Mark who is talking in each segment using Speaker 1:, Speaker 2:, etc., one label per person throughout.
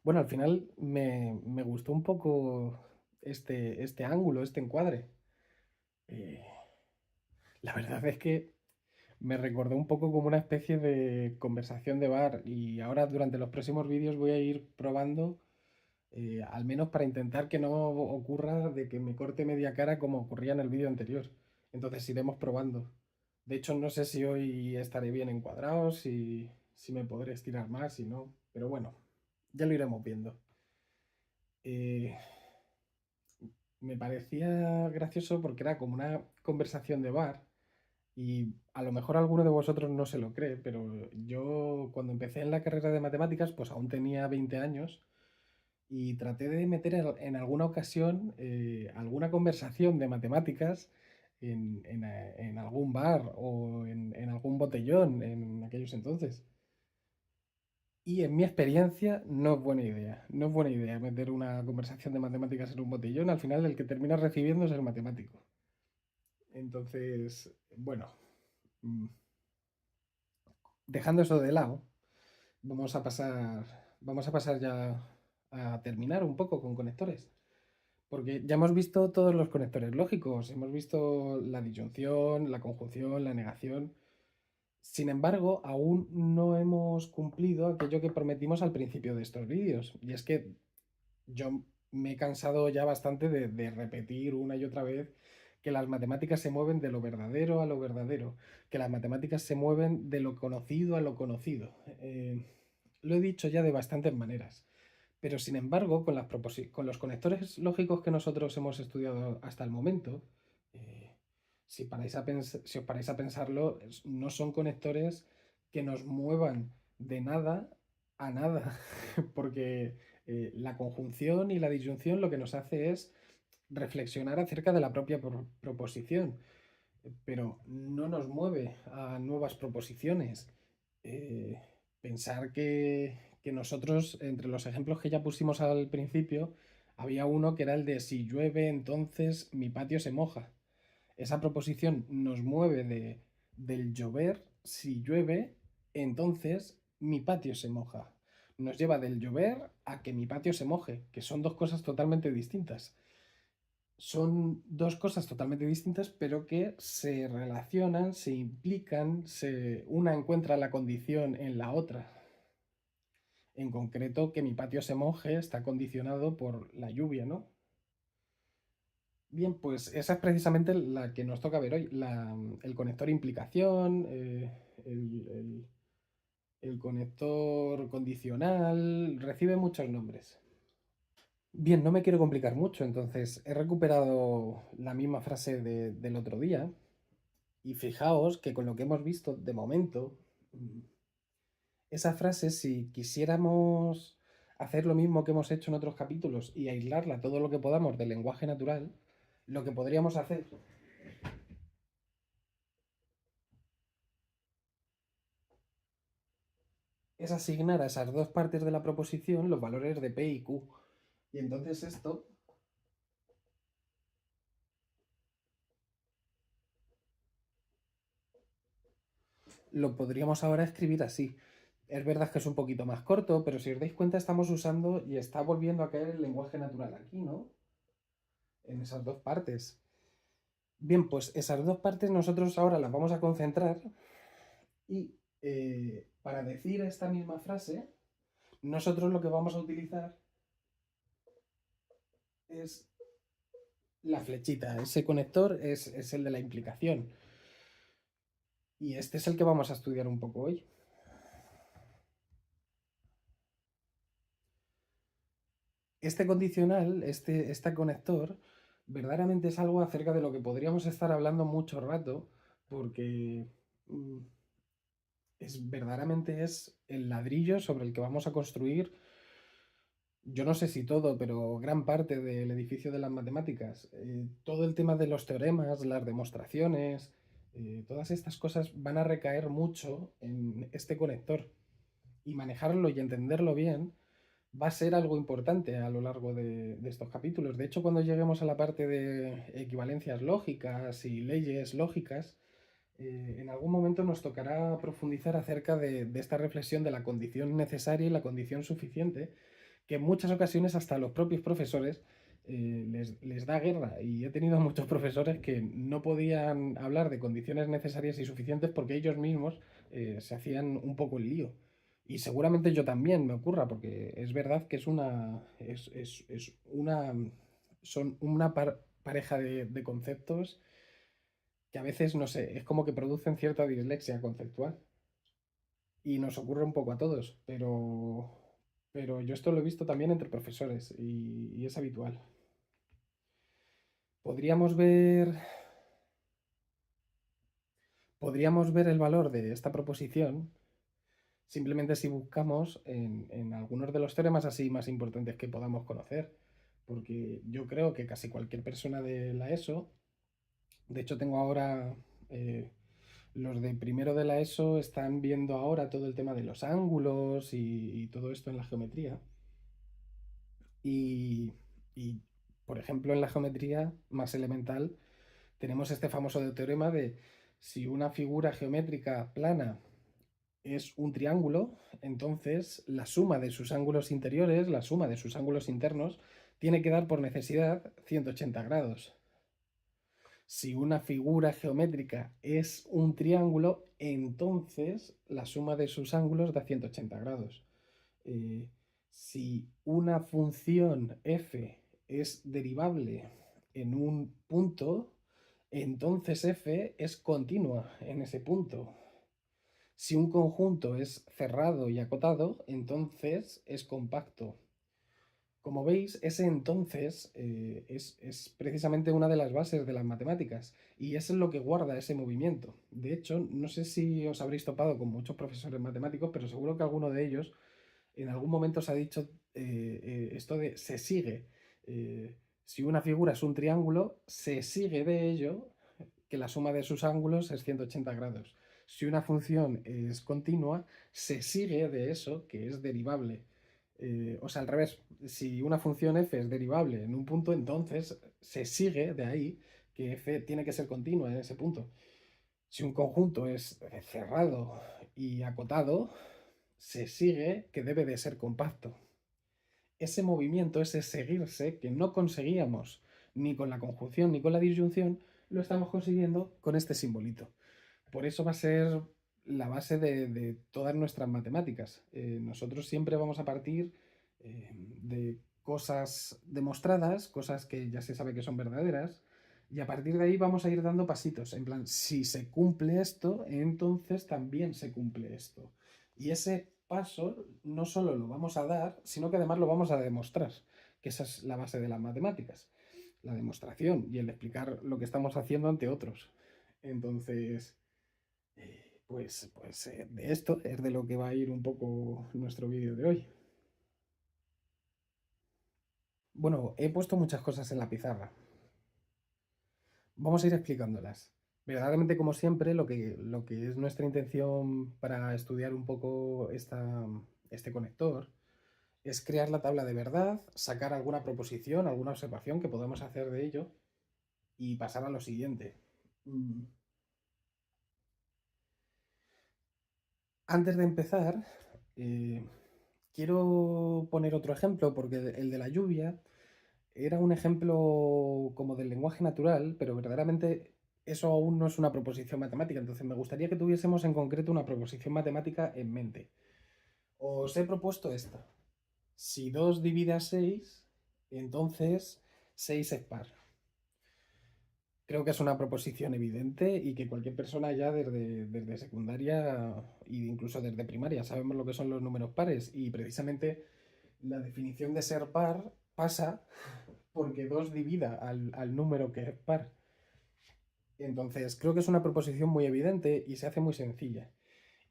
Speaker 1: Bueno, al final me gustó un poco este ángulo, este encuadre. Eh, la verdad es que me recordó un poco como una especie de conversación de bar y ahora durante los próximos vídeos voy a ir probando, al menos para intentar que no ocurra de que me corte media cara como ocurría en el vídeo anterior. Entonces iremos probando. De hecho, no sé si hoy estaré bien encuadrado, si me podré estirar más, si no. Pero bueno, ya lo iremos viendo. Eh, Me parecía gracioso porque era como una conversación de bar y a lo mejor alguno de vosotros no se lo cree, pero yo cuando empecé en la carrera de matemáticas pues aún tenía 20 años y traté de meter en alguna ocasión alguna conversación de matemáticas en algún bar o en algún botellón en aquellos entonces. Y en mi experiencia no es buena idea. No es buena idea meter una conversación de matemáticas en un botellón. Al final el que termina recibiendo es el matemático. Entonces, bueno, mm, dejando eso de lado, vamos a pasar ya a terminar un poco con conectores. Porque ya hemos visto todos los conectores lógicos, hemos visto la disyunción, la conjunción, la negación. Sin embargo, aún no hemos cumplido aquello que prometimos al principio de estos vídeos. Y es que yo me he cansado ya bastante de repetir una y otra vez que las matemáticas se mueven de lo verdadero a lo verdadero, que las matemáticas se mueven de lo conocido a lo conocido. Lo he dicho ya de bastantes maneras, pero sin embargo, con los conectores lógicos que nosotros hemos estudiado hasta el momento, eh, si os paráis a pensarlo, no son conectores que nos muevan de nada a nada, porque la conjunción y la disyunción lo que nos hace es reflexionar acerca de la propia proposición, pero no nos mueve a nuevas proposiciones. Eh, Pensar que nosotros, entre los ejemplos que ya pusimos al principio, había uno que era el de si llueve, entonces mi patio se moja. Esa proposición nos mueve del llover, si llueve, entonces mi patio se moja. Nos lleva del llover a que mi patio se moje, que son dos cosas totalmente distintas. Son dos cosas totalmente distintas, pero que se relacionan, se implican, una encuentra la condición en la otra. En concreto, que mi patio se moje está condicionado por la lluvia, ¿no? Bien, pues esa es precisamente la que nos toca ver hoy, el conector implicación, el conector condicional, recibe muchos nombres. Bien, no me quiero complicar mucho, entonces he recuperado la misma frase del otro día y fijaos que con lo que hemos visto de momento, esa frase, si quisiéramos hacer lo mismo que hemos hecho en otros capítulos y aislarla todo lo que podamos del lenguaje natural, lo que podríamos hacer es asignar a esas dos partes de la proposición los valores de P y Q. Y entonces esto lo podríamos ahora escribir así. Es verdad que es un poquito más corto, pero si os dais cuenta estamos usando y está volviendo a caer el lenguaje natural aquí, ¿no? En esas dos partes. Bien, pues esas dos partes nosotros ahora las vamos a concentrar y para decir esta misma frase, nosotros lo que vamos a utilizar es la flechita. Ese conector es el de la implicación. Y este es el que vamos a estudiar un poco hoy. Este condicional, este conector, verdaderamente es algo acerca de lo que podríamos estar hablando mucho rato, porque mm, verdaderamente es el ladrillo sobre el que vamos a construir, yo no sé si todo, pero gran parte del edificio de las matemáticas. Todo el tema de los teoremas, las demostraciones, todas estas cosas van a recaer mucho en este conector. Y manejarlo y entenderlo bien va a ser algo importante a lo largo de estos capítulos. De hecho, cuando lleguemos a la parte de equivalencias lógicas y leyes lógicas, en algún momento nos tocará profundizar acerca de esta reflexión de la condición necesaria y la condición suficiente, que en muchas ocasiones hasta a los propios profesores les da guerra. Y he tenido muchos profesores que no podían hablar de condiciones necesarias y suficientes porque ellos mismos se hacían un poco el lío. Y seguramente yo también me ocurra, porque es verdad que es una, son una pareja de conceptos que a veces, no sé, es como que producen cierta dislexia conceptual. Y nos ocurre un poco a todos, pero yo esto lo he visto también entre profesores y es habitual. Podríamos ver, podríamos ver el valor de esta proposición simplemente si buscamos en algunos de los teoremas así más importantes que podamos conocer, porque yo creo que casi cualquier persona de la ESO, de hecho tengo ahora, los de primero de la ESO están viendo ahora todo el tema de los ángulos y todo esto en la geometría. Y, y, por ejemplo, en la geometría más elemental tenemos este famoso teorema de si una figura geométrica plana es un triángulo, entonces la suma de sus ángulos interiores, la suma de sus ángulos internos, tiene que dar por necesidad 180 grados. Si una figura geométrica es un triángulo, entonces la suma de sus ángulos da 180 grados. Eh, si una función f es derivable en un punto, entonces f es continua en ese punto. Si un conjunto es cerrado y acotado, entonces es compacto. Como veis, ese entonces es precisamente una de las bases de las matemáticas y eso es lo que guarda ese movimiento. De hecho, no sé si os habréis topado con muchos profesores matemáticos, pero seguro que alguno de ellos en algún momento se ha dicho esto de se sigue. Si una figura es un triángulo, se sigue de ello que la suma de sus ángulos es 180 grados. Si una función es continua, se sigue de eso que es derivable. O sea, al revés, si una función f es derivable en un punto, entonces se sigue de ahí que f tiene que ser continua en ese punto. Si un conjunto es cerrado y acotado, se sigue que debe de ser compacto. Ese movimiento, ese seguirse que no conseguíamos ni con la conjunción ni con la disyunción, lo estamos consiguiendo con este simbolito. Por eso va a ser la base de todas nuestras matemáticas. Nosotros siempre vamos a partir de cosas demostradas, cosas que ya se sabe que son verdaderas, y a partir de ahí vamos a ir dando pasitos. En plan, si se cumple esto, entonces también se cumple esto. Y ese paso no solo lo vamos a dar, sino que además lo vamos a demostrar, que esa es la base de las matemáticas, la demostración y el explicar lo que estamos haciendo ante otros. Entonces, de esto es de lo que va a ir un poco nuestro vídeo de hoy. Bueno, he puesto muchas cosas en la pizarra. Vamos a ir explicándolas. Verdaderamente, como siempre, lo que es nuestra intención para estudiar un poco este conector es crear la tabla de verdad, sacar alguna proposición, alguna observación que podamos hacer de ello y pasar a lo siguiente. Antes de empezar, eh, quiero poner otro ejemplo, porque el de la lluvia era un ejemplo como del lenguaje natural, pero verdaderamente eso aún no es una proposición matemática. Entonces me gustaría que tuviésemos en concreto una proposición matemática en mente. Os he propuesto esta. Si 2 divide a 6, entonces 6 es par. Creo que es una proposición evidente y que cualquier persona ya desde secundaria e incluso desde primaria sabemos lo que son los números pares y precisamente la definición de ser par pasa porque 2 divida al número que es par. Entonces creo que es una proposición muy evidente y se hace muy sencilla.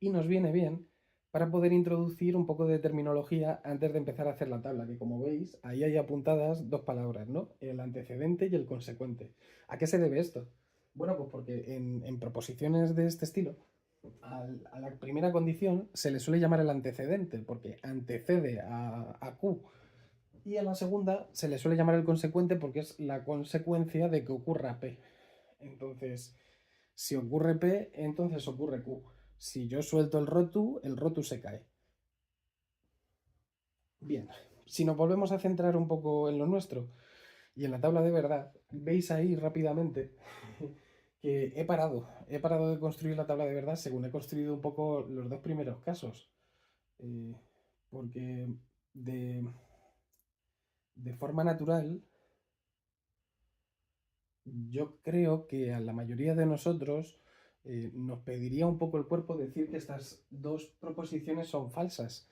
Speaker 1: Y nos viene bien para poder introducir un poco de terminología antes de empezar a hacer la tabla, que como veis, ahí hay apuntadas dos palabras, ¿no? El antecedente y el consecuente. ¿A qué se debe esto? Bueno, pues porque en proposiciones de este estilo, a la primera condición se le suele llamar el antecedente, porque antecede a Q. Y a la segunda se le suele llamar el consecuente porque es la consecuencia de que ocurra P. Entonces, si ocurre P, entonces ocurre Q. Si yo suelto el rotu se cae. Bien, Si nos volvemos a centrar un poco en lo nuestro y en la tabla de verdad, veis ahí rápidamente que he parado de construir la tabla de verdad según he construido un poco los dos primeros casos. Eh, porque de, de forma natural, yo creo que a la mayoría de nosotros nos pediría un poco el cuerpo decir que estas dos proposiciones son falsas.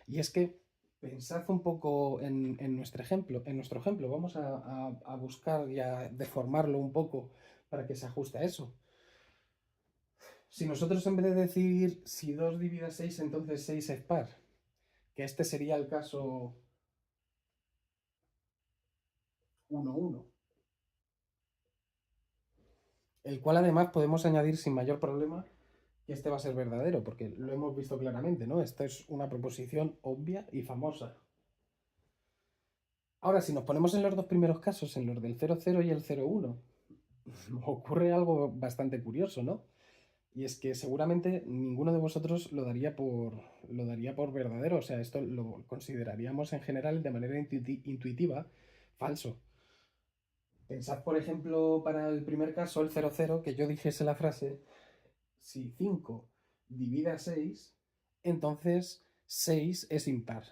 Speaker 1: Y es que pensad un poco en nuestro ejemplo, Vamos a buscar y a deformarlo un poco para que se ajuste a eso. Si nosotros en vez de decir si 2 divide a 6, entonces 6 es par, que este sería el caso 1, 1, el cual además podemos añadir sin mayor problema que este va a ser verdadero, porque lo hemos visto claramente, ¿no? Esta es una proposición obvia y famosa. Ahora, si nos ponemos en los dos primeros casos, en los del 0, 0 y el 0, 1, ocurre algo bastante curioso, ¿no? Y es que seguramente ninguno de vosotros lo daría por verdadero, o sea, esto lo consideraríamos en general de manera intuitiva falso. Pensad, por ejemplo, para el primer caso, el 0, 0, que yo dijese la frase, si 5 divide a 6, entonces 6 es impar.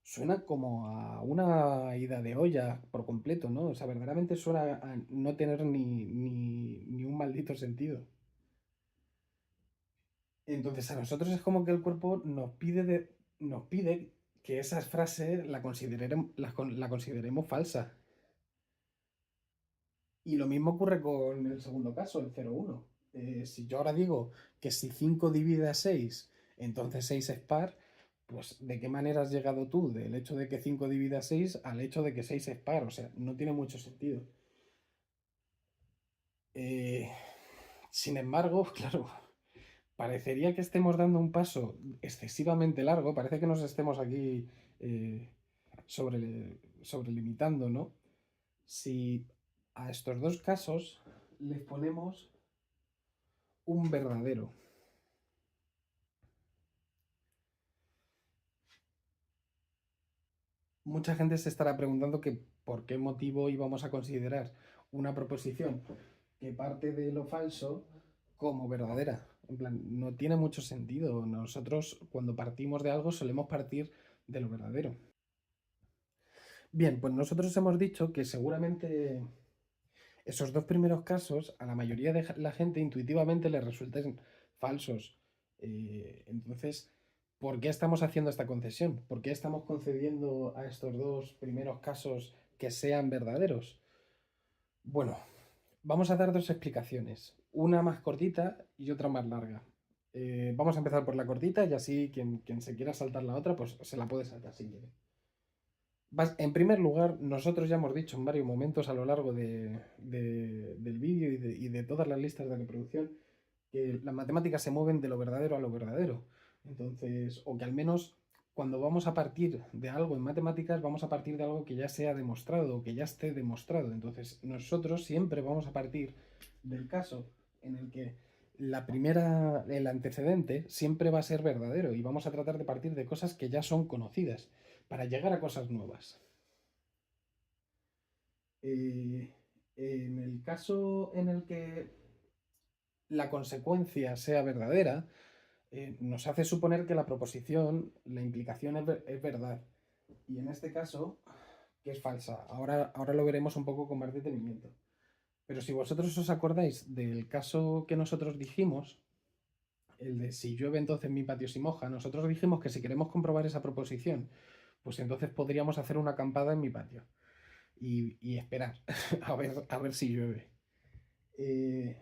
Speaker 1: Suena como a una ida de olla por completo, ¿no? O sea, verdaderamente suena a no tener ni un maldito sentido. Entonces a nosotros es como que el cuerpo nos pide que esa frase la consideremos falsa. Y lo mismo ocurre con el segundo caso, el 0, 1. Si yo ahora digo que si 5 divide a 6, entonces 6 es par, pues ¿de qué manera has llegado tú del hecho de que 5 divide a 6 al hecho de que 6 es par? O sea, no tiene mucho sentido. Eh, Sin embargo, claro, parecería que estemos dando un paso excesivamente largo, parece que nos estemos aquí eh, sobrelimitando, ¿no? Si a estos dos casos les ponemos un verdadero. Mucha gente se estará preguntando que por qué motivo íbamos a considerar una proposición que parte de lo falso como verdadera. En plan, no tiene mucho sentido. Nosotros cuando partimos de algo solemos partir de lo verdadero. Bien, pues nosotros hemos dicho que seguramente esos dos primeros casos a la mayoría de la gente intuitivamente les resulten falsos. Entonces, ¿por qué estamos haciendo esta concesión? ¿Por qué estamos concediendo a estos dos primeros casos que sean verdaderos? Bueno, vamos a dar dos explicaciones, una más cortita y otra más larga. Vamos a empezar por la cortita y así quien se quiera saltar la otra, pues se la puede saltar si quiere. En primer lugar, nosotros ya hemos dicho en varios momentos a lo largo del vídeo y de todas las listas de reproducción que las matemáticas se mueven de lo verdadero a lo verdadero. Entonces, o que al menos cuando vamos a partir de algo en matemáticas, vamos a partir de algo que ya sea demostrado o que ya esté demostrado. Entonces, nosotros siempre vamos a partir del caso en el que el antecedente siempre va a ser verdadero y vamos a tratar de partir de cosas que ya son conocidas para llegar a cosas nuevas. Eh, en el caso en el que la consecuencia sea verdadera, nos hace suponer que la proposición, la implicación es verdad. Y en este caso, que es falsa. Ahora lo veremos un poco con más detenimiento. Pero si vosotros os acordáis del caso que nosotros dijimos, el de si llueve entonces mi patio se moja, nosotros dijimos que si queremos comprobar esa proposición, pues entonces podríamos hacer una acampada en mi patio y esperar a ver si llueve. Eh,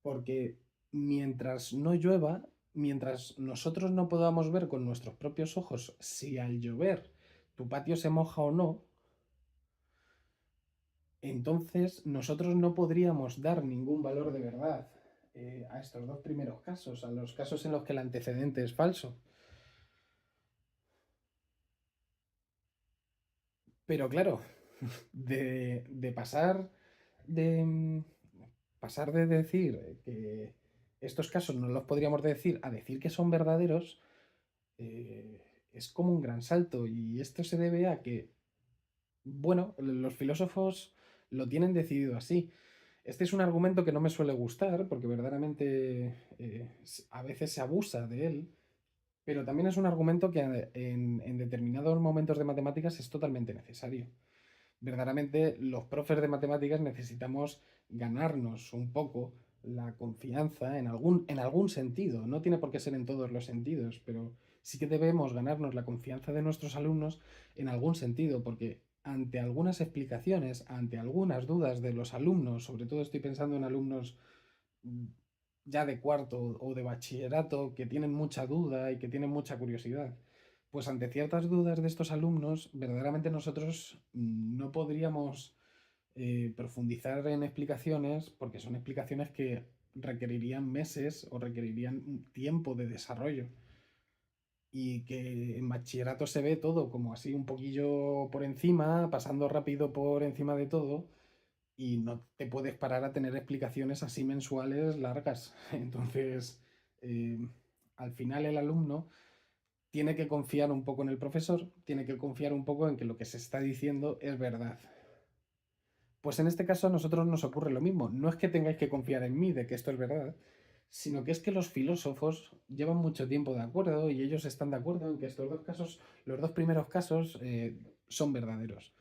Speaker 1: Porque mientras no llueva, mientras nosotros no podamos ver con nuestros propios ojos si al llover tu patio se moja o no, entonces nosotros no podríamos dar ningún valor de verdad a estos dos primeros casos, a los casos en los que el antecedente es falso. Pero claro, de de pasar de decir que estos casos no los podríamos decir a decir que son verdaderos, eh, es como un gran salto y esto se debe a que, bueno, los filósofos lo tienen decidido así. Este es un argumento que no me suele gustar porque verdaderamente a veces se abusa de él, pero también es un argumento que en determinados momentos de matemáticas es totalmente necesario. Verdaderamente los profes de matemáticas necesitamos ganarnos un poco la confianza en algún sentido. No tiene por qué ser en todos los sentidos, pero sí que debemos ganarnos la confianza de nuestros alumnos en algún sentido, porque ante algunas explicaciones, ante algunas dudas de los alumnos, sobre todo estoy pensando en alumnos mm, ya de cuarto o de bachillerato que tienen mucha duda y que tienen mucha curiosidad, pues ante ciertas dudas de estos alumnos, verdaderamente nosotros no podríamos profundizar en explicaciones porque son explicaciones que requerirían meses o requerirían un tiempo de desarrollo y que en bachillerato se ve todo como así un poquillo por encima, pasando rápido por encima de todo y no te puedes parar a tener explicaciones así mensuales largas. Entonces, eh, al final el alumno tiene que confiar un poco en el profesor, tiene que confiar un poco en que lo que se está diciendo es verdad. Pues en este caso a nosotros nos ocurre lo mismo. No es que tengáis que confiar en mí de que esto es verdad, sino que es que los filósofos llevan mucho tiempo de acuerdo y ellos están de acuerdo en que estos dos casos, los dos primeros casos, son verdaderos.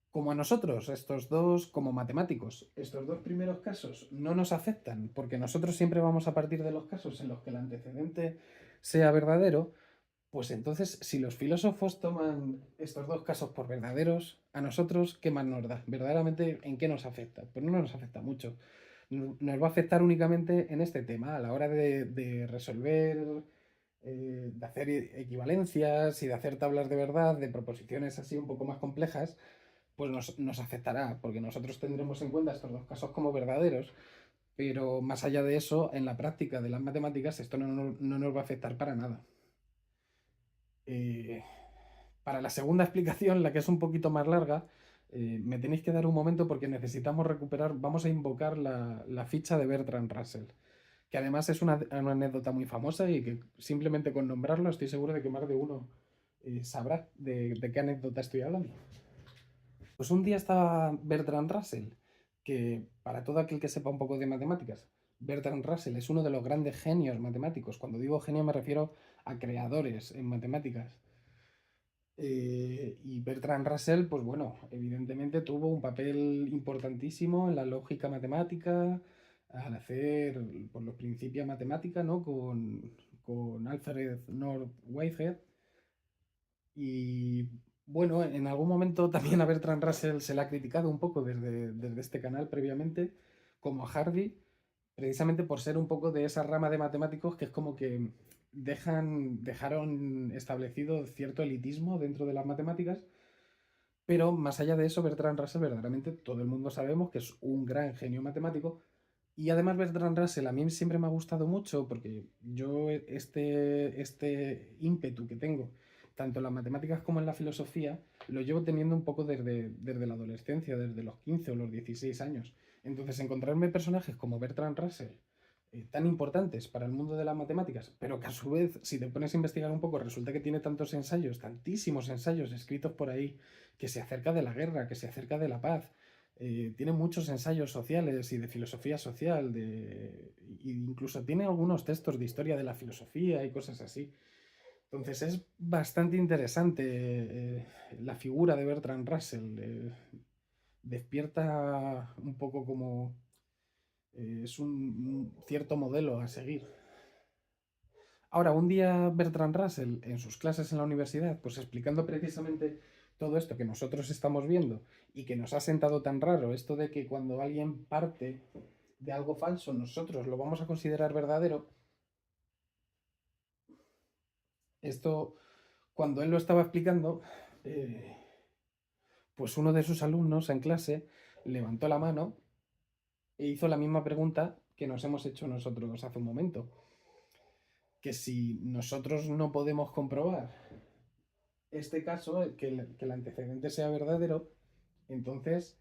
Speaker 1: Como a nosotros, estos dos, como matemáticos, estos dos primeros casos no nos afectan, porque nosotros siempre vamos a partir de los casos en los que el antecedente sea verdadero, pues entonces, si los filósofos toman estos dos casos por verdaderos, a nosotros, ¿qué más nos da? ¿Verdaderamente en qué nos afecta? Pues no nos afecta mucho. Nos va a afectar únicamente en este tema, a la hora de resolver, de hacer equivalencias y de hacer tablas de verdad, de proposiciones así un poco más complejas, pues nos afectará, porque nosotros tendremos en cuenta estos dos casos como verdaderos, pero más allá de eso, en la práctica de las matemáticas, esto no nos va a afectar para nada. Eh, para la segunda explicación, la que es un poquito más larga, me tenéis que dar un momento porque necesitamos recuperar, vamos a invocar la ficha de Bertrand Russell, que además es una anécdota muy famosa y que simplemente con nombrarlo estoy seguro de que más de uno sabrá de qué anécdota estoy hablando. Pues un día estaba Bertrand Russell, que para todo aquel que sepa un poco de matemáticas, Bertrand Russell es uno de los grandes genios matemáticos. Cuando digo genio me refiero a creadores en matemáticas. Y Bertrand Russell, pues bueno, evidentemente tuvo un papel importantísimo en la lógica matemática, al hacer pues, los principios matemáticos, ¿no? Con Alfred North Whitehead. Y bueno, en algún momento también a Bertrand Russell se le ha criticado un poco desde este canal previamente, como a Hardy, precisamente por ser un poco de esa rama de matemáticos que es como que dejaron establecido cierto elitismo dentro de las matemáticas, pero más allá de eso, Bertrand Russell verdaderamente todo el mundo sabemos que es un gran genio matemático. Y además Bertrand Russell a mí siempre me ha gustado mucho porque yo este ímpetu que tengo, tanto en las matemáticas como en la filosofía, lo llevo teniendo un poco desde la adolescencia, desde los 15 o los 16 años. Entonces encontrarme personajes como Bertrand Russell, tan importantes para el mundo de las matemáticas, pero que a su vez, si te pones a investigar un poco, resulta que tiene tantos ensayos, tantísimos ensayos escritos por ahí, que se acerca de la guerra, que se acerca de la paz, tiene muchos ensayos sociales y de filosofía social, e incluso tiene algunos textos de historia de la filosofía y cosas así. Entonces es bastante interesante la figura de Bertrand Russell. Despierta un poco como es un cierto modelo a seguir. Ahora, un día Bertrand Russell en sus clases en la universidad, pues explicando precisamente todo esto que nosotros estamos viendo y que nos ha sentado tan raro, esto de que cuando alguien parte de algo falso, nosotros lo vamos a considerar verdadero, esto, cuando él lo estaba explicando, eh, pues uno de sus alumnos en clase levantó la mano e hizo la misma pregunta que nos hemos hecho nosotros hace un momento, que si nosotros no podemos comprobar este caso, que el antecedente sea verdadero, entonces,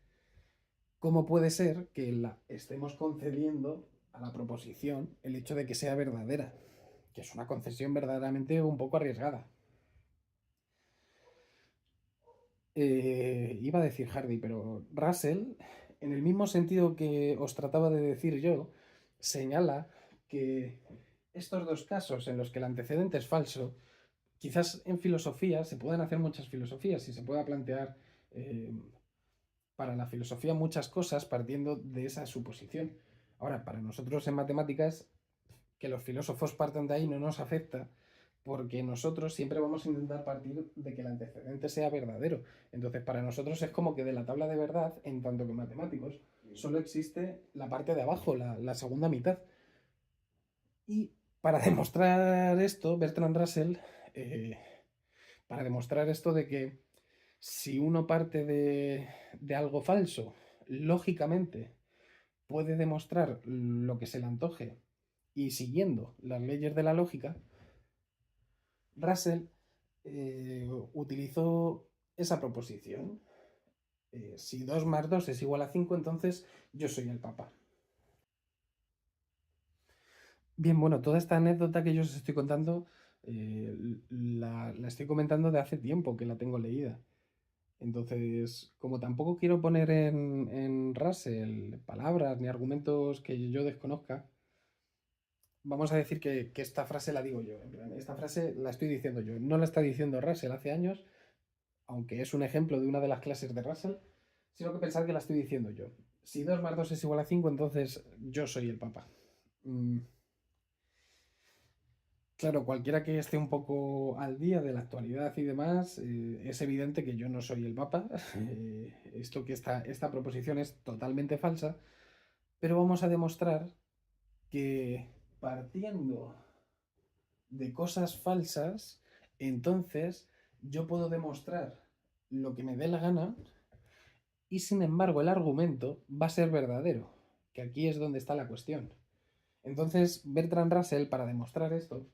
Speaker 1: ¿cómo puede ser que la estemos concediendo a la proposición el hecho de que sea verdadera? Que es una concesión verdaderamente un poco arriesgada. Iba a decir Hardy, pero Russell, en el mismo sentido que os trataba de decir yo, señala que estos dos casos en los que el antecedente es falso, quizás en filosofía se pueden hacer muchas filosofías y se pueda plantear eh, para la filosofía muchas cosas partiendo de esa suposición. Ahora, para nosotros en matemáticas, que los filósofos partan de ahí no nos afecta porque nosotros siempre vamos a intentar partir de que el antecedente sea verdadero. Entonces, para nosotros es como que de la tabla de verdad, en tanto que matemáticos, solo existe la parte de abajo, la segunda mitad. Y para demostrar esto, Bertrand Russell, eh, para demostrar esto de que si uno parte de algo falso, lógicamente puede demostrar lo que se le antoje y siguiendo las leyes de la lógica, Russell utilizó esa proposición. Si 2 más 2 es igual a 5, entonces yo soy el Papa. Bien, bueno, toda esta anécdota que yo os estoy contando la estoy comentando de hace tiempo que la tengo leída. Entonces, como tampoco quiero poner en Russell palabras ni argumentos que yo desconozca, vamos a decir que esta frase la digo yo. En plan, esta frase la estoy diciendo yo. No la está diciendo Russell hace años, aunque es un ejemplo de una de las clases de Russell, sino que pensar que la estoy diciendo yo. Si 2 más 2 es igual a 5, entonces yo soy el Papa. Mm, Claro, cualquiera que esté un poco al día de la actualidad y demás, es evidente que yo no soy el Papa. Esto que esta proposición es totalmente falsa, pero vamos a demostrar que partiendo de cosas falsas, entonces yo puedo demostrar lo que me dé la gana y sin embargo el argumento va a ser verdadero, que aquí es donde está la cuestión. Entonces Bertrand Russell, para demostrar esto,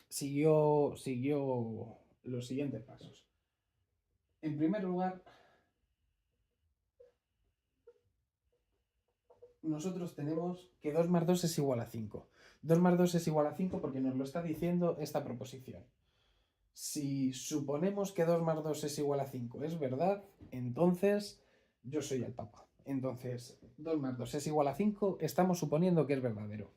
Speaker 1: siguió los siguientes pasos. En primer lugar, nosotros tenemos que 2 más 2 es igual a 5. 2 más 2 es igual a 5 porque nos lo está diciendo esta proposición. Si suponemos que 2 más 2 es igual a 5 es verdad, entonces yo soy el Papa. Entonces, 2 más 2 es igual a 5, estamos suponiendo que es verdadero.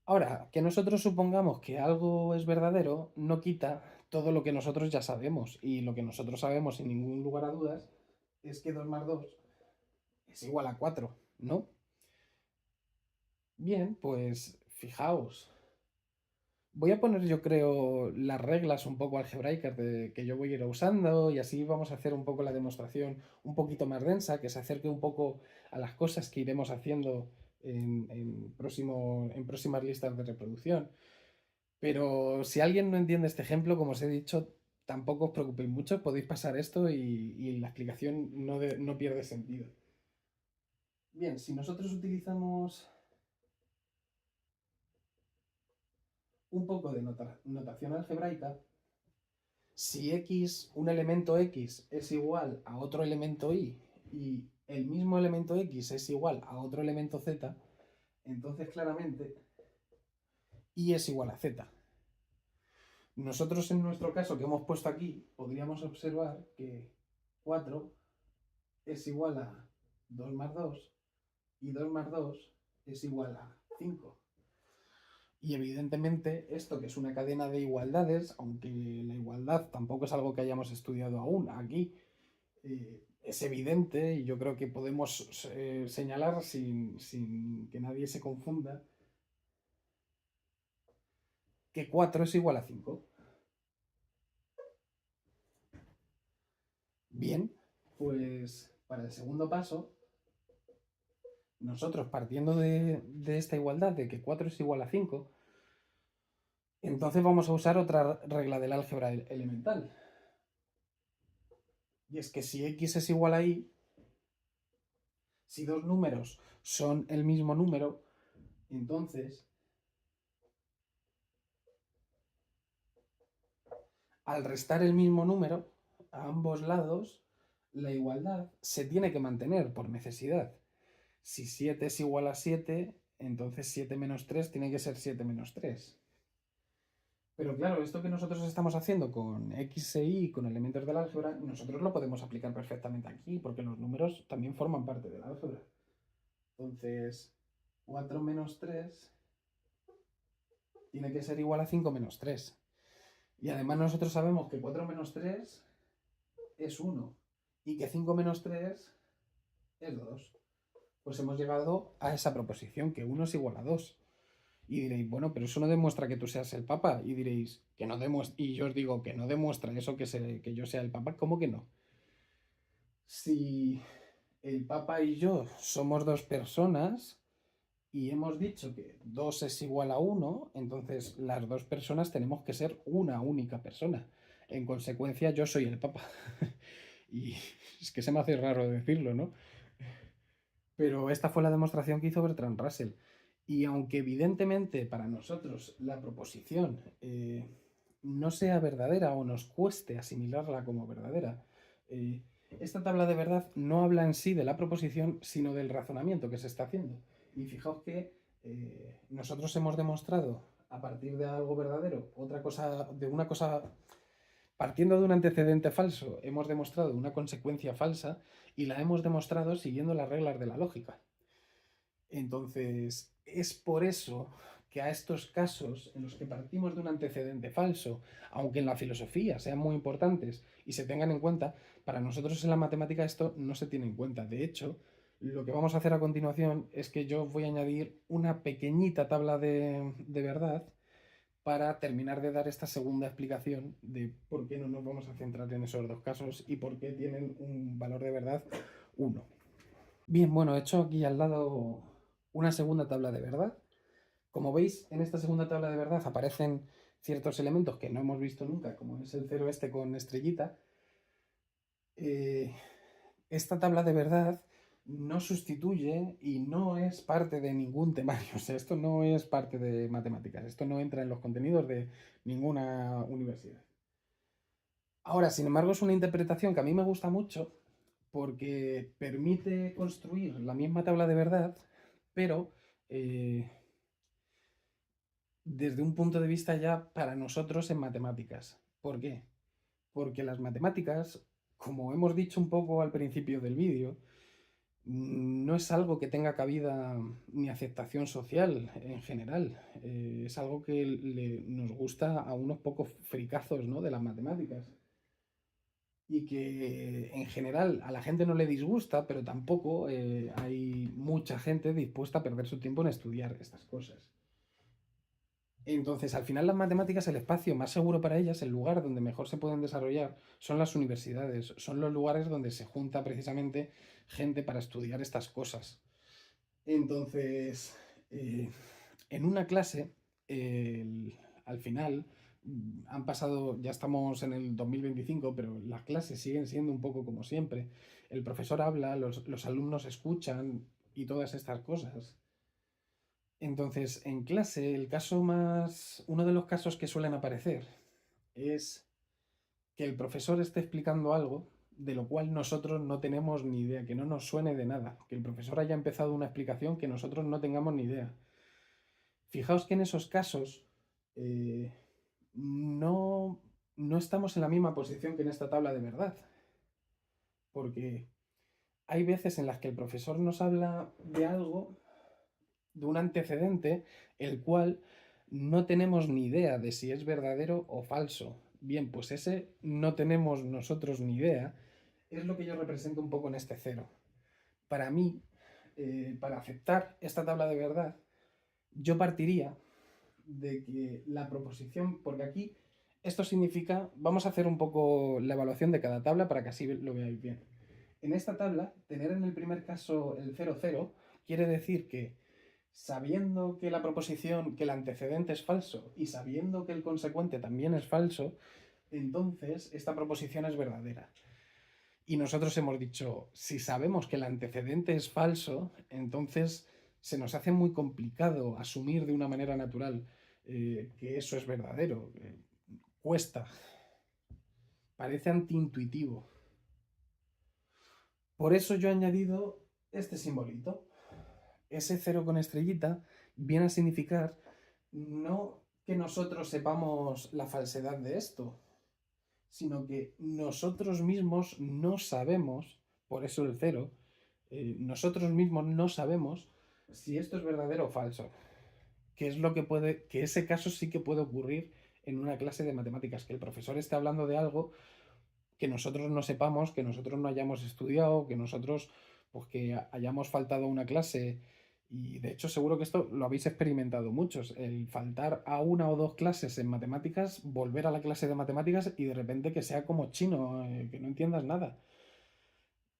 Speaker 1: Ahora, que nosotros supongamos que algo es verdadero no quita todo lo que nosotros ya sabemos. Y lo que nosotros sabemos sin ningún lugar a dudas es que 2 más 2 es igual a 4, ¿no? Bien, pues fijaos. Voy a poner, yo creo, las reglas un poco algebraicas que yo voy a ir usando y así vamos a hacer un poco la demostración un poquito más densa, que se acerque un poco a las cosas que iremos haciendo en próximas listas de reproducción. Pero si alguien no entiende este ejemplo, como os he dicho, tampoco os preocupéis mucho, podéis pasar esto y la explicación no pierde sentido. Bien, si nosotros utilizamos un poco de notación algebraica, si x, un elemento x es igual a otro elemento y el mismo elemento x es igual a otro elemento z, entonces claramente y es igual a z. Nosotros en nuestro caso que hemos puesto aquí, podríamos observar que 4 es igual a 2 más 2 y 2 más 2 es igual a 5. Y evidentemente esto que es una cadena de igualdades, aunque la igualdad tampoco es algo que hayamos estudiado aún aquí, es evidente y yo creo que podemos señalar sin que nadie se confunda que 4 es igual a 5. Bien, pues para el segundo paso, nosotros partiendo de esta igualdad de que 4 es igual a 5, entonces vamos a usar otra regla del álgebra elemental. Y es que si x es igual a y, si dos números son el mismo número, entonces al restar el mismo número a ambos lados, la igualdad se tiene que mantener por necesidad. Si 7 es igual a 7, entonces 7 menos 3 tiene que ser 7 menos 3. Pero claro, esto que nosotros estamos haciendo con X e Y, con elementos del álgebra, nosotros lo podemos aplicar perfectamente aquí, porque los números también forman parte del álgebra. Entonces, 4 menos 3 tiene que ser igual a 5 menos 3. Y además nosotros sabemos que 4 menos 3 es 1 y que 5 menos 3 es 2. Pues hemos llegado a esa proposición, que 1 es igual a 2. Y diréis, bueno, pero eso no demuestra que tú seas el Papa. Y diréis, que no demuestra. Y yo os digo que no demuestra eso que yo sea el Papa. ¿Cómo que no? Si el Papa y yo somos dos personas y hemos dicho que 2 es igual a 1, entonces las dos personas tenemos que ser una única persona. En consecuencia, yo soy el Papa. Y es que se me hace raro decirlo, ¿no? Pero esta fue la demostración que hizo Bertrand Russell. Y aunque evidentemente para nosotros la proposición no sea verdadera o nos cueste asimilarla como verdadera, eh, esta tabla de verdad no habla en sí de la proposición, sino del razonamiento que se está haciendo. Y fijaos que nosotros hemos demostrado a partir de algo verdadero, otra cosa, de una cosa, partiendo de un antecedente falso, hemos demostrado una consecuencia falsa y la hemos demostrado siguiendo las reglas de la lógica. Entonces, es por eso que a estos casos en los que partimos de un antecedente falso, aunque en la filosofía sean muy importantes y se tengan en cuenta, para nosotros en la matemática esto no se tiene en cuenta. De hecho, lo que vamos a hacer a continuación es que yo voy a añadir una pequeñita tabla de verdad para terminar de dar esta segunda explicación de por qué no nos vamos a centrar en esos dos casos y por qué tienen un valor de verdad 1. Bien, bueno, he hecho aquí al lado una segunda tabla de verdad. Como veis, en esta segunda tabla de verdad aparecen ciertos elementos que no hemos visto nunca, como es el cero este con estrellita. Esta tabla de verdad no sustituye y no es parte de ningún temario. O sea, esto no es parte de matemáticas. Esto no entra en los contenidos de ninguna universidad. Ahora, sin embargo, es una interpretación que a mí me gusta mucho porque permite construir la misma tabla de verdad, pero desde un punto de vista ya para nosotros en matemáticas. ¿Por qué? Porque las matemáticas, como hemos dicho un poco al principio del vídeo, no es algo que tenga cabida ni aceptación social en general. Es algo que nos gusta a unos pocos fricazos, ¿no?, de las matemáticas. Y que en general a la gente no le disgusta, pero tampoco hay mucha gente dispuesta a perder su tiempo en estudiar estas cosas. Entonces, al final las matemáticas, el espacio más seguro para ellas, el lugar donde mejor se pueden desarrollar, son las universidades, son los lugares donde se junta precisamente gente para estudiar estas cosas. Entonces, en una clase, al final, han pasado, ya estamos en el 2025, pero las clases siguen siendo un poco como siempre. El profesor habla, los alumnos escuchan y todas estas cosas. Entonces, en clase, uno de los casos que suelen aparecer es que el profesor esté explicando algo de lo cual nosotros no tenemos ni idea, que no nos suene de nada, que el profesor haya empezado una explicación que nosotros no tengamos ni idea. Fijaos que en esos casos no, no estamos en la misma posición que en esta tabla de verdad, porque hay veces en las que el profesor nos habla de algo, de un antecedente, el cual no tenemos ni idea de si es verdadero o falso. Bien, pues ese no tenemos nosotros ni idea, es lo que yo represento un poco en este cero. Para mí, para aceptar esta tabla de verdad, yo partiría de que la proposición, porque aquí esto significa, vamos a hacer un poco la evaluación de cada tabla para que así lo veáis bien. En esta tabla, tener en el primer caso el 0, 0 quiere decir que sabiendo que la proposición, que el antecedente es falso y sabiendo que el consecuente también es falso, entonces esta proposición es verdadera. Y nosotros hemos dicho, si sabemos que el antecedente es falso, entonces se nos hace muy complicado asumir de una manera natural que eso es verdadero. Cuesta, parece antiintuitivo. Por eso yo he añadido este simbolito. Ese cero con estrellita viene a significar no que nosotros sepamos la falsedad de esto, sino que nosotros mismos no sabemos, por eso el cero, nosotros mismos no sabemos si esto es verdadero o falso. Que es lo que puede, que ese caso sí que puede ocurrir en una clase de matemáticas, que el profesor esté hablando de algo que nosotros no sepamos, que nosotros no hayamos estudiado, que nosotros, pues que hayamos faltado a una clase. Y de hecho seguro que esto lo habéis experimentado muchos, el faltar a una o dos clases en matemáticas, volver a la clase de matemáticas y de repente que sea como chino, que no entiendas nada.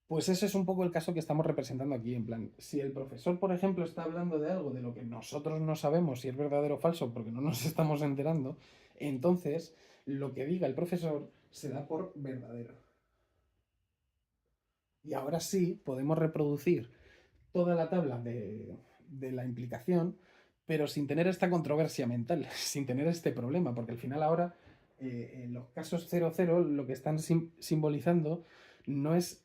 Speaker 1: Pues ese es un poco el caso que estamos representando aquí, en plan, si el profesor, por ejemplo, está hablando de algo de lo que nosotros no sabemos si es verdadero o falso porque no nos estamos enterando, entonces lo que diga el profesor se da por verdadero. Y ahora sí podemos reproducir toda la tabla de la implicación, pero sin tener esta controversia mental, sin tener este problema, porque al final ahora en los casos 00 lo que están simbolizando no es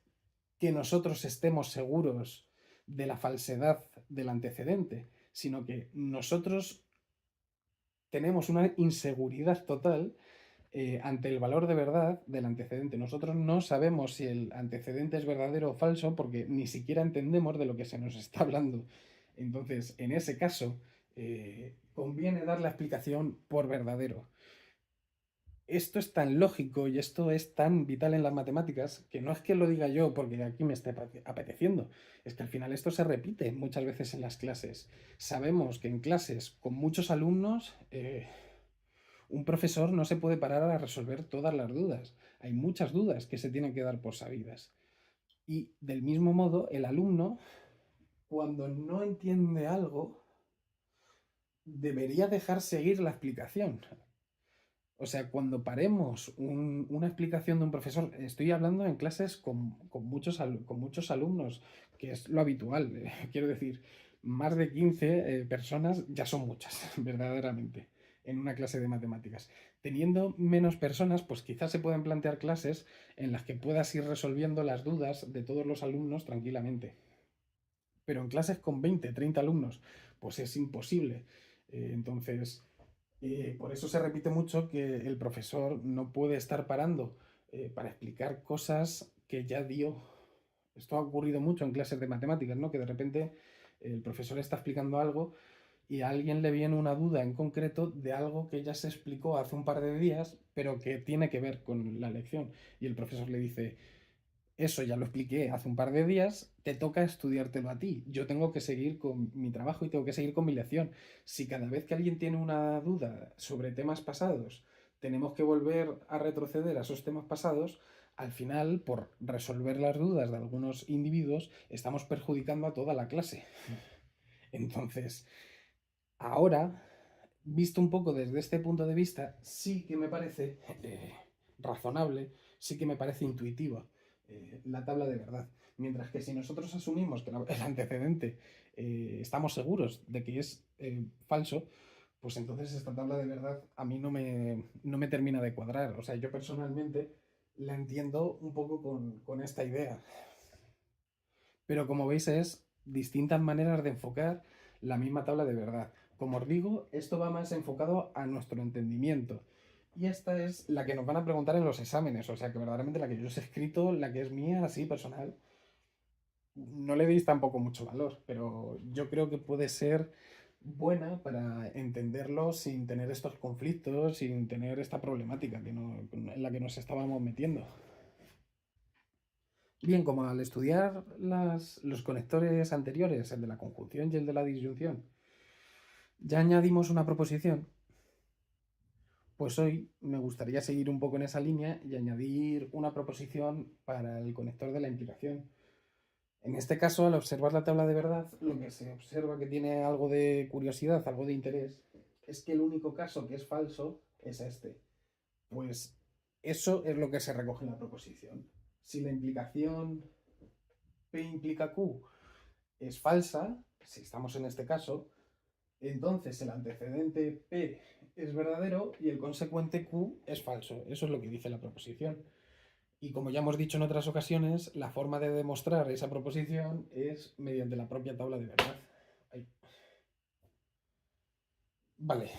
Speaker 1: que nosotros estemos seguros de la falsedad del antecedente, sino que nosotros tenemos una inseguridad total ante el valor de verdad del antecedente. Nosotros no sabemos si el antecedente es verdadero o falso porque ni siquiera entendemos de lo que se nos está hablando. Entonces, en ese caso, conviene dar la explicación por verdadero. Esto es tan lógico y esto es tan vital en las matemáticas que no es que lo diga yo porque aquí me esté apeteciendo, es que al final esto se repite muchas veces en las clases. Sabemos que en clases con muchos alumnos un profesor no se puede parar a resolver todas las dudas. Hay muchas dudas que se tienen que dar por sabidas. Y del mismo modo, el alumno, cuando no entiende algo, debería dejar seguir la explicación. O sea, cuando paremos una explicación de un profesor, estoy hablando en clases con muchos alumnos, que es lo habitual. Quiero decir, más de 15 personas ya son muchas, verdaderamente, en una clase de matemáticas. Teniendo menos personas, pues quizás se pueden plantear clases en las que puedas ir resolviendo las dudas de todos los alumnos tranquilamente. Pero en clases con 20, 30 alumnos, pues es imposible. Entonces por eso se repite mucho que el profesor no puede estar parando para explicar cosas que ya dio. Esto ha ocurrido mucho en clases de matemáticas, ¿no? Que de repente el profesor está explicando algo y a alguien le viene una duda en concreto de algo que ya se explicó hace un par de días, pero que tiene que ver con la lección. Y el profesor le dice, eso ya lo expliqué hace un par de días, te toca estudiártelo a ti. Yo tengo que seguir con mi trabajo y tengo que seguir con mi lección. Si cada vez que alguien tiene una duda sobre temas pasados, tenemos que volver a retroceder a esos temas pasados, al final, por resolver las dudas de algunos individuos, estamos perjudicando a toda la clase. Entonces, ahora, visto un poco desde este punto de vista, sí que me parece razonable, sí que me parece intuitiva la tabla de verdad. Mientras que si nosotros asumimos que el antecedente estamos seguros de que es falso, pues entonces esta tabla de verdad a mí no me termina de cuadrar. O sea, yo personalmente la entiendo un poco con esta idea. Pero como veis es distintas maneras de enfocar la misma tabla de verdad. Como os digo, esto va más enfocado a nuestro entendimiento. Y esta es la que nos van a preguntar en los exámenes, o sea que verdaderamente la que yo os he escrito, la que es mía, así personal, no le deis tampoco mucho valor, pero yo creo que puede ser buena para entenderlo sin tener estos conflictos, sin tener esta problemática en la que nos estábamos metiendo. Bien, como al estudiar los conectores anteriores, el de la conjunción y el de la disyunción, ya añadimos una proposición, pues hoy me gustaría seguir un poco en esa línea y añadir una proposición para el conector de la implicación. En este caso, al observar la tabla de verdad, lo que se observa que tiene algo de curiosidad, algo de interés, es que el único caso que es falso es este. Pues eso es lo que se recoge en la proposición. Si la implicación P implica Q es falsa, si estamos en este caso, entonces el antecedente P es verdadero y el consecuente Q es falso. Eso es lo que dice la proposición. Y como ya hemos dicho en otras ocasiones, la forma de demostrar esa proposición es mediante la propia tabla de verdad. Ahí. Vale.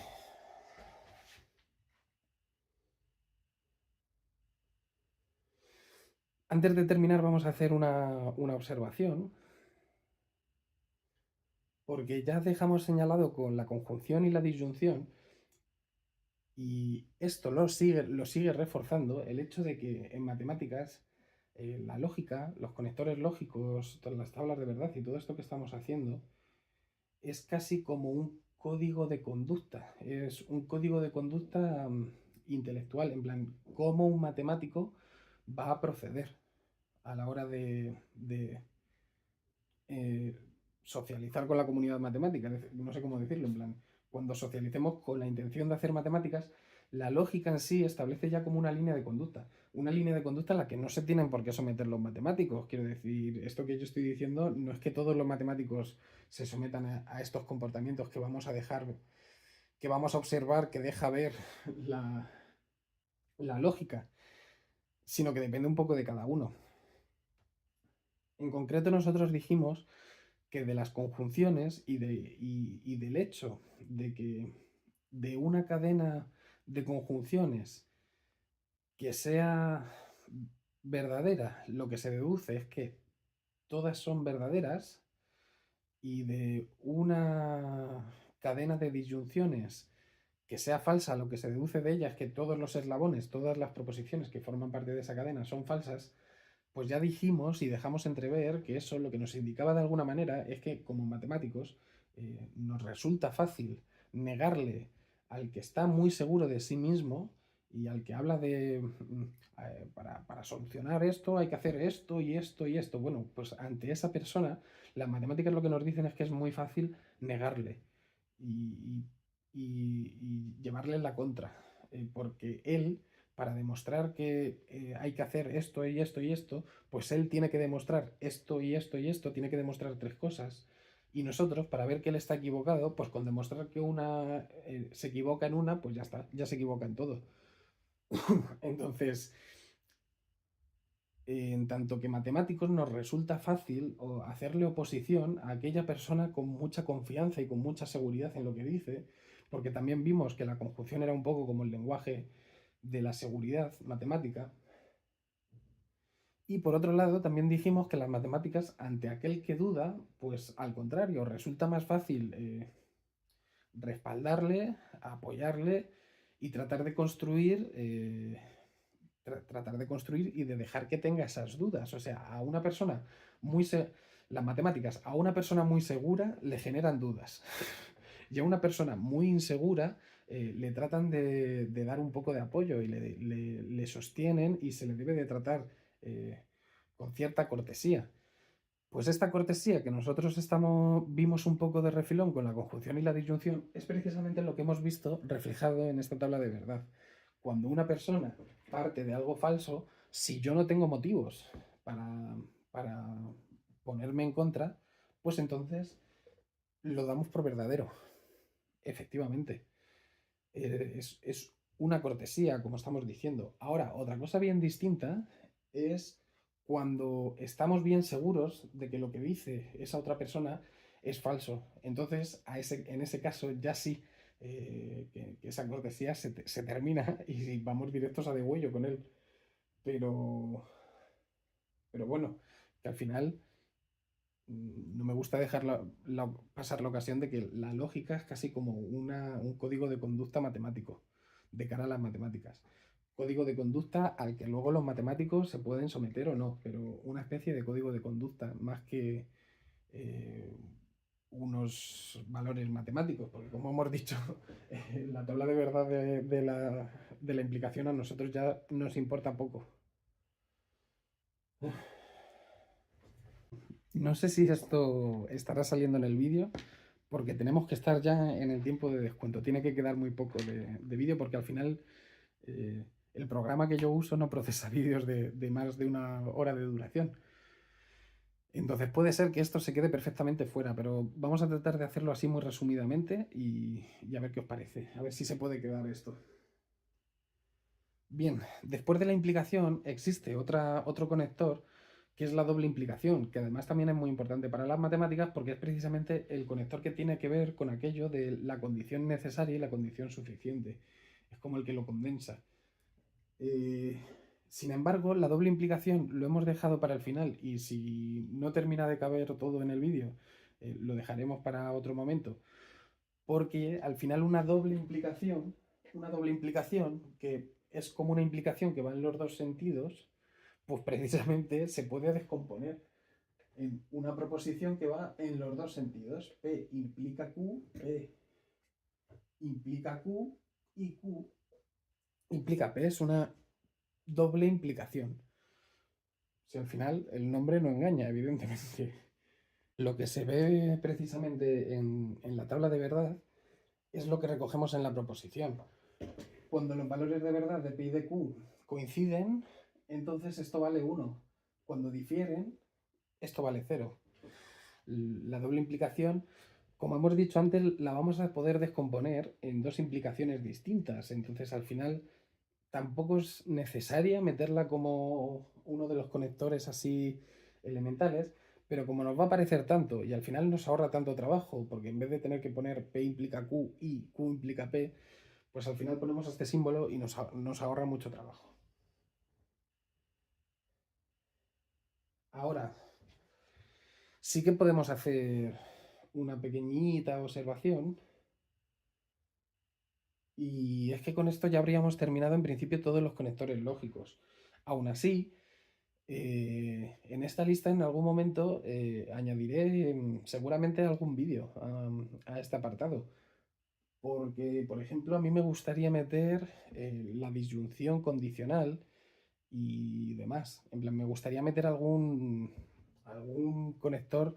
Speaker 1: Antes de terminar vamos a hacer una observación, porque ya dejamos señalado con la conjunción y la disyunción, y esto lo sigue reforzando el hecho de que en matemáticas la lógica, los conectores lógicos, todas las tablas de verdad y todo esto que estamos haciendo es casi como un código de conducta. Es un código de conducta intelectual, en plan, cómo un matemático va a proceder a la hora de eh, socializar con la comunidad matemática. No sé cómo decirlo, en plan, cuando socialicemos con la intención de hacer matemáticas, la lógica en sí establece ya como una línea de conducta. Una línea de conducta a la que no se tienen por qué someter los matemáticos. Quiero decir, esto que yo estoy diciendo no es que todos los matemáticos se sometan a estos comportamientos que vamos a dejar, que vamos a observar, que deja ver la, la lógica, sino que depende un poco de cada uno. En concreto, nosotros dijimos que de las conjunciones y del hecho de que de una cadena de conjunciones que sea verdadera, lo que se deduce es que todas son verdaderas, y de una cadena de disyunciones que sea falsa, lo que se deduce de ella es que todos los eslabones, todas las proposiciones que forman parte de esa cadena son falsas. Pues ya dijimos y dejamos entrever que eso lo que nos indicaba de alguna manera es que como matemáticos nos resulta fácil negarle al que está muy seguro de sí mismo y al que habla de para solucionar esto hay que hacer esto y esto y esto. Bueno, pues ante esa persona las matemáticas lo que nos dicen es que es muy fácil negarle y, y llevarle la contra, porque él, para demostrar que hay que hacer esto y esto y esto, pues él tiene que demostrar esto y esto y esto, tiene que demostrar tres cosas. Y nosotros, para ver que él está equivocado, pues con demostrar que una se equivoca en una, pues ya está, ya se equivoca en todo. Entonces, en tanto que matemáticos nos resulta fácil hacerle oposición a aquella persona con mucha confianza y con mucha seguridad en lo que dice, porque también vimos que la conjunción era un poco como el lenguaje de la seguridad matemática. Y por otro lado, también dijimos que las matemáticas, ante aquel que duda, pues al contrario, resulta más fácil respaldarle, apoyarle y tratar de construir y de dejar que tenga esas dudas. O sea, a una persona las matemáticas a una persona muy segura le generan dudas. Y a una persona muy insegura le tratan de dar un poco de apoyo y le sostienen y se le debe de tratar con cierta cortesía. Pues esta cortesía que nosotros vimos un poco de refilón con la conjunción y la disyunción es precisamente lo que hemos visto reflejado en esta tabla de verdad. Cuando una persona parte de algo falso, si yo no tengo motivos para, para ponerme en contra, pues entonces lo damos por verdadero. Efectivamente. Es una cortesía, como estamos diciendo. Ahora, otra cosa bien distinta es cuando estamos bien seguros de que lo que dice esa otra persona es falso. Entonces, en ese caso, ya sí, que esa cortesía se termina y vamos directos a degüello con él. Pero, pero bueno, que al final no me gusta dejar pasar la ocasión de que la lógica es casi como un código de conducta matemático de cara a las matemáticas. Código de conducta al que luego los matemáticos se pueden someter o no, pero una especie de código de conducta más que eh, unos valores matemáticos, porque como hemos dicho, la tabla de verdad de la implicación a nosotros ya nos importa poco. No sé si esto estará saliendo en el vídeo, porque tenemos que estar ya en el tiempo de descuento. Tiene que quedar muy poco de vídeo porque al final el programa que yo uso no procesa vídeos de más de una hora de duración. Entonces puede ser que esto se quede perfectamente fuera, pero vamos a tratar de hacerlo así muy resumidamente y a ver qué os parece, a ver si se puede quedar esto. Bien, después de la implicación existe otro conector que es la doble implicación, que además también es muy importante para las matemáticas porque es precisamente el conector que tiene que ver con aquello de la condición necesaria y la condición suficiente. Es como el que lo condensa. Eh, Sin embargo, la doble implicación lo hemos dejado para el final y si no termina de caber todo en el vídeo, lo dejaremos para otro momento, porque al final una doble implicación, que es como una implicación que va en los dos sentidos, pues precisamente se puede descomponer en una proposición que va en los dos sentidos. P implica Q, P implica Q y Q implica P. Es una doble implicación. Si al final el nombre no engaña, evidentemente. Lo que se ve precisamente en la tabla de verdad es lo que recogemos en la proposición. Cuando los valores de verdad de P y de Q coinciden, entonces esto vale 1. Cuando difieren, esto vale 0. La doble implicación, como hemos dicho antes, la vamos a poder descomponer en dos implicaciones distintas. Entonces, al final, tampoco es necesaria meterla como uno de los conectores así elementales, pero como nos va a parecer tanto y al final nos ahorra tanto trabajo, porque en vez de tener que poner P implica Q y Q implica P, pues al final ponemos este símbolo y nos ahorra mucho trabajo. Ahora, sí que podemos hacer una pequeñita observación. Y es que con esto ya habríamos terminado en principio todos los conectores lógicos. Aún así, en esta lista en algún momento añadiré seguramente algún vídeo a este apartado. Porque, por ejemplo, a mí me gustaría meter la disyunción condicional y demás. En plan, me gustaría meter algún conector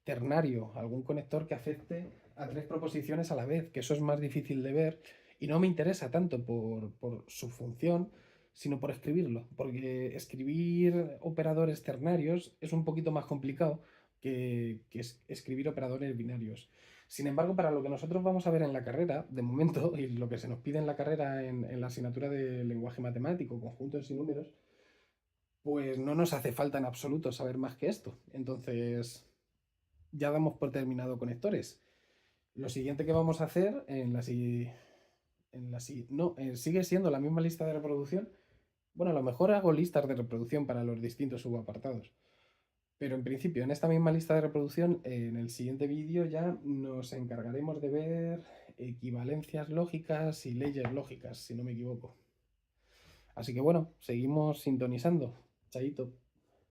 Speaker 1: ternario, algún conector que afecte a tres proposiciones a la vez, que eso es más difícil de ver y no me interesa tanto por su función, sino por escribirlo, porque escribir operadores ternarios es un poquito más complicado que escribir operadores binarios. Sin embargo, para lo que nosotros vamos a ver en la carrera, de momento, y lo que se nos pide en la carrera en la asignatura de lenguaje matemático, conjuntos y números, pues no nos hace falta en absoluto saber más que esto. Entonces, ya damos por terminado conectores. Lo siguiente que vamos a hacer no, sigue siendo la misma lista de reproducción. Bueno, a lo mejor hago listas de reproducción para los distintos subapartados. Pero en principio, en esta misma lista de reproducción, en el siguiente vídeo ya nos encargaremos de ver equivalencias lógicas y leyes lógicas, si no me equivoco. Así que bueno, seguimos sintonizando. Chaito.